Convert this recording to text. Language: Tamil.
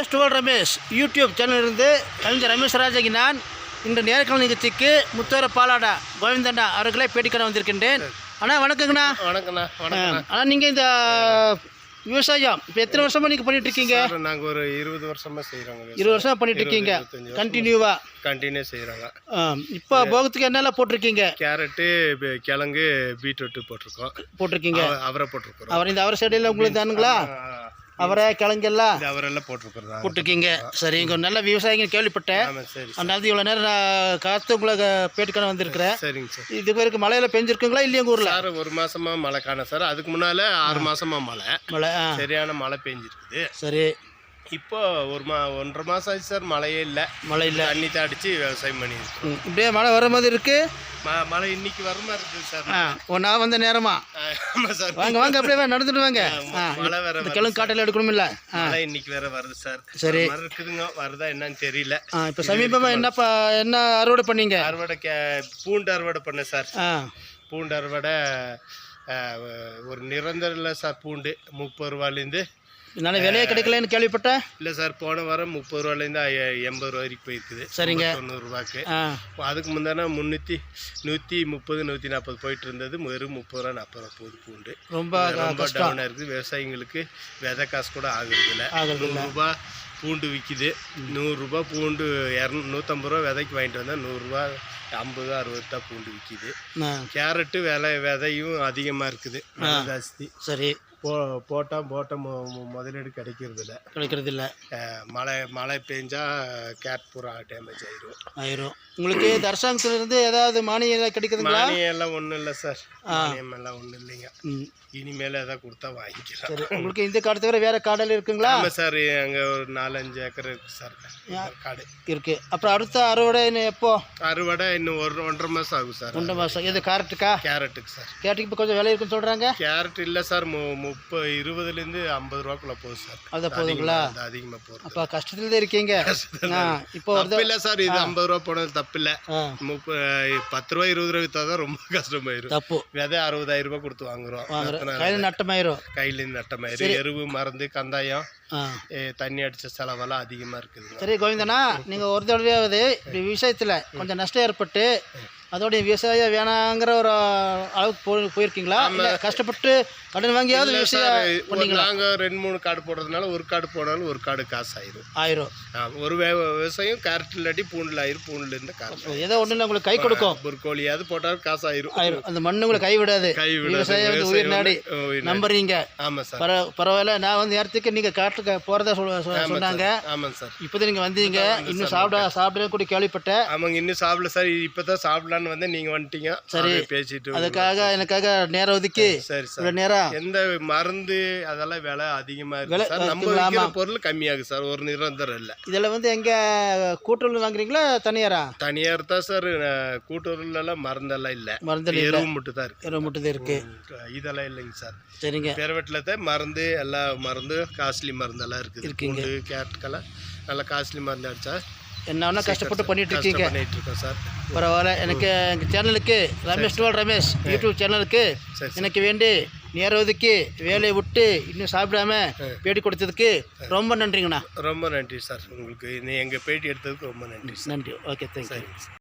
ரமேஷ் டுவல் ரமேஷ் யூடியூப் சேனலிலிருந்து கலைஞர் ரமேஷ் ராஜாகி நான் இன்று நேர்காணல் நிகழ்ச்சிக்கு முத்தோர பாலாடா கோவிந்தண்ணா அவர்களை பேட்டிக்கான வந்திருக்கின்றேன். அண்ணா வணக்கங்கண்ணா. வணக்கண்ணா. வணக்கம். ஆனால் நீங்கள் இந்த விவசாயம் இப்போ எத்தனை வருஷமாக நீங்கள் பண்ணிட்டு இருக்கீங்க? நாங்கள் ஒரு 20 வருஷமாக செய்கிறோங்க. 20 வருஷமா பண்ணிட்டு இருக்கீங்க கண்டினியூ செய்கிறாங்க. இப்போ போகத்துக்கு என்னெல்லாம் போட்டிருக்கீங்க? கேரட்டு, கிழங்கு, பீட்ரூட்டு போட்டிருக்கீங்க. அவரை போட்டிருக்கிறோம். அவர் இந்த அவரை சைடில் உங்களுக்கு தானுங்களா? அவரை கிழங்கெல்லாம் அவரெல்லாம் போட்டிருக்கீங்க. சரி, இங்கே நல்ல விவசாயிங்க கேள்விப்பட்டேன். அதனால இவ்வளோ நேரம் நான் காற்று உங்களை பேட்டுக்கான வந்திருக்கிறேன். சரிங்க சார். இது பேருக்கு மழையில் பெஞ்சிருக்குங்களா இல்லையா உங்கள் ஊரில்? சார் ஒரு மாசமா மழை காண சார். அதுக்கு முன்னால 6 மாசமா மழை சரியான மழை பெஞ்சிருக்குது. சரி, இப்போ ஒரு 1.5 மாசம் ஆச்சு சார். மழையே இல்லை. தண்ணி தாடிச்சு விவசாயம் பண்ணியிருக்கோம். இப்படியே மழை வர மாதிரி இருக்கு. மழை இன்னைக்கு வர மாதிரி இருக்குது சார். நான் வந்த நேரமா? ஆமாம் சார். வாங்க அப்படியே நடந்துட்டு வாங்க. மழை வேற கிழங்கு காட்டில் எடுக்கணும் இல்லை? மழை இன்னைக்கு வேற வருது சார். சரி, இருக்குதுங்க. வருதா என்னன்னு தெரியல. இப்போ சமீபமாக என்ன அறுவடை பண்ணீங்க? அறுவடை பூண்டு அறுவடை பண்ணேன் சார். பூண்டு அறுவடை ஒரு நிரந்தரம் இல்லை சார். பூண்டு 30 ரூபாயிலேருந்து நல்ல விலையே கிடைக்கலன்னு கேள்விப்பட்டேன். இல்லை சார், போன வாரம் 30 ரூபாயிலேருந்து 80 ரூபா வரைக்கும் போயிருக்குது. சரிங்க. 90 ரூபாய்க்கு. அதுக்கு முந்தானா 130, 130, 140 போயிட்டு இருந்தது. வெறும் 30 ரூபா 40 ரூபா போகுது பூண்டு. ரொம்ப டவுனாக இருக்குது. விவசாயிங்களுக்கு விதை காசு கூட ஆகுறதில்ல. 100 ரூபா பூண்டு விற்கிது. 100 ரூபா பூண்டு 150 ரூபா விதைக்கு வாங்கிட்டு வந்தால் 100 ரூபா 50, 60 தான் பூண்டு விற்கிது. கேரட்டு விதையும் அதிகமாக இருக்குது, ஜாஸ்தி. சரி, போட்டால் முதலீடு கிடைக்கிறதில்ல. மழை பெஞ்சா கேட் பூரா டேமேஜ் ஆயிரும். உங்களுக்கு அரசாங்கத்திலிருந்து ஏதாவது மானியம் கிடைக்குதுங்களா? மானியம் எல்லாம் ஒன்றும் இல்லை சார். மானியம் எல்லாம் ஒன்றும் இல்லைங்க. இனிமேல் எதாவது கொடுத்தா வாங்கிக்கலாம். உங்களுக்கு இந்த காடு தவிர வேற காடல் இருக்குங்களா? ஆமாம் சார், அங்கே ஒரு 4-5 ஏக்கர் இருக்குது சார் காடு இருக்கு. அப்புறம் அடுத்த அறுவடை எப்போ? அறுவடை இன்னும் 1.5 மாதம் ஆகும் சார். 1 மாதம். இது கேரட்டுக்கா? கேரட்டுக்கு சார். கேரட்டுக்கு இப்போ கொஞ்சம் விலை இருக்குன்னு சொல்கிறாங்க. கேரட் இல்லை சார், 20லேருந்து 50 ரூபாக்குள்ள போகுது சார். அது போதுங்களா? அதிகமாக போகுது. அப்போ கஷ்டத்துல தான் இருக்கீங்க. இப்போ இல்லை சார், இது 50 ரூபா போனது தப்பு இல்லை. 10 ரூபா 20 ரூபா விற்றா தான் ரொம்ப கஷ்டமாயிரும். தப்பு. விதை 60,000 ரூபாய் கொடுத்து வாங்குறோம். கையில் நட்டமாயிரும். எருவு, மருந்து, கந்தாயம், தண்ணி அடிச்ச செலவெல்லாம் அதிகமாக இருக்குது. சரி கோவிந்தண்ணா, நீங்கள் ஒரு தடவையாவது இப்படி விஷயத்தில் கொஞ்சம் நஷ்டம் ஏற்பட்டு அதோடைய விவசாயம் வேணாங்கிற ஒரு அளவுக்கு போயிருக்கீங்களா? இல்லை கஷ்டப்பட்டு கடன் வாங்கியாவது விவசாயம் பண்ணீங்களா? நாங்கள் 2-3 காடு போடுறதுனால ஒரு காடு போனாலும் ஒரு காடு காசு ஆயிரும். ஒரு விவசாயம் கேரட் இல்லாட்டி பூண்டில் ஆயிரும். பூண்டுலேருந்து காசு ஏதோ ஒன்றும் இல்லை, உங்களுக்கு கை கொடுக்கும். ஒரு கோழியாவது போட்டாலும் காசு ஆயிரும். அந்த மண்ணு உங்களை கைவிடாது. விவசாயம் உயிர் நாடி நம்புறீங்க. ஆமாம் சார். பரவாயில்ல. நான் வந்து நேரத்துக்கு நீங்கள் காட்டுக்கு போகிறதா சொன்னாங்க. ஆமாம் சார். இப்போதான் நீங்கள் வந்தீங்க. இன்னும் சாப்பிட கூட கேள்விப்பட்டேன். ஆமாங்க, இன்னும் சாப்பிடல சார். இப்போ தான் சாப்பிடலாம் வந்து நீங்க வந்துட்டீங்க. சரி, பேசிட்டு எனக்காக நேரம் ஒதுக்கி. சரி சார். நேரம் எந்த மருந்து அதெல்லாம் விலை அதிகமா இருக்கு சார். நம்ம விக்கிற பொருள் கம்மியாகு சார். ஒரு நிரந்தரம் இல்ல. இதெல்லாம் வந்து எங்க கூட்டுறவுல வாங்குறீங்களா தனியாரா? தனியார் தான் சார். கூட்டுறவுல எல்லாம் மருந்தெல்லாம் இல்ல. எருவு மட்டும் தான் இருக்கு. எருவு மட்டும் தான் இருக்கு. இதெல்லாம் இல்லைங்க சார். சரிங்க. பிரைவேட்ல தான் மருந்து, எல்லா மருந்து காஸ்ட்லி மருந்தெல்லாம் இருக்குது. கேரட்டுக்கெல்லாம் நல்லா காஸ்ட்லி மருந்து அடிச்சா என்ன கஷ்டப்பட்டு பண்ணிட்டு இருக்கீங்க சார். பரவாயில்ல. எனக்கு எங்கள் சேனலுக்கு ரமேஷ் டுவல் ரமேஷ் யூடியூப் சேனலுக்கு எனக்கு வேண்டி நேரம் ஒதுக்கி வேலையை விட்டு இன்னும் சாப்பிடாம பேட்டி கொடுத்ததுக்கு ரொம்ப நன்றிங்கண்ணா. ரொம்ப நன்றி சார். உங்களுக்கு எங்கள் பேட்டி எடுத்ததுக்கு ரொம்ப நன்றி. Okay, thank you.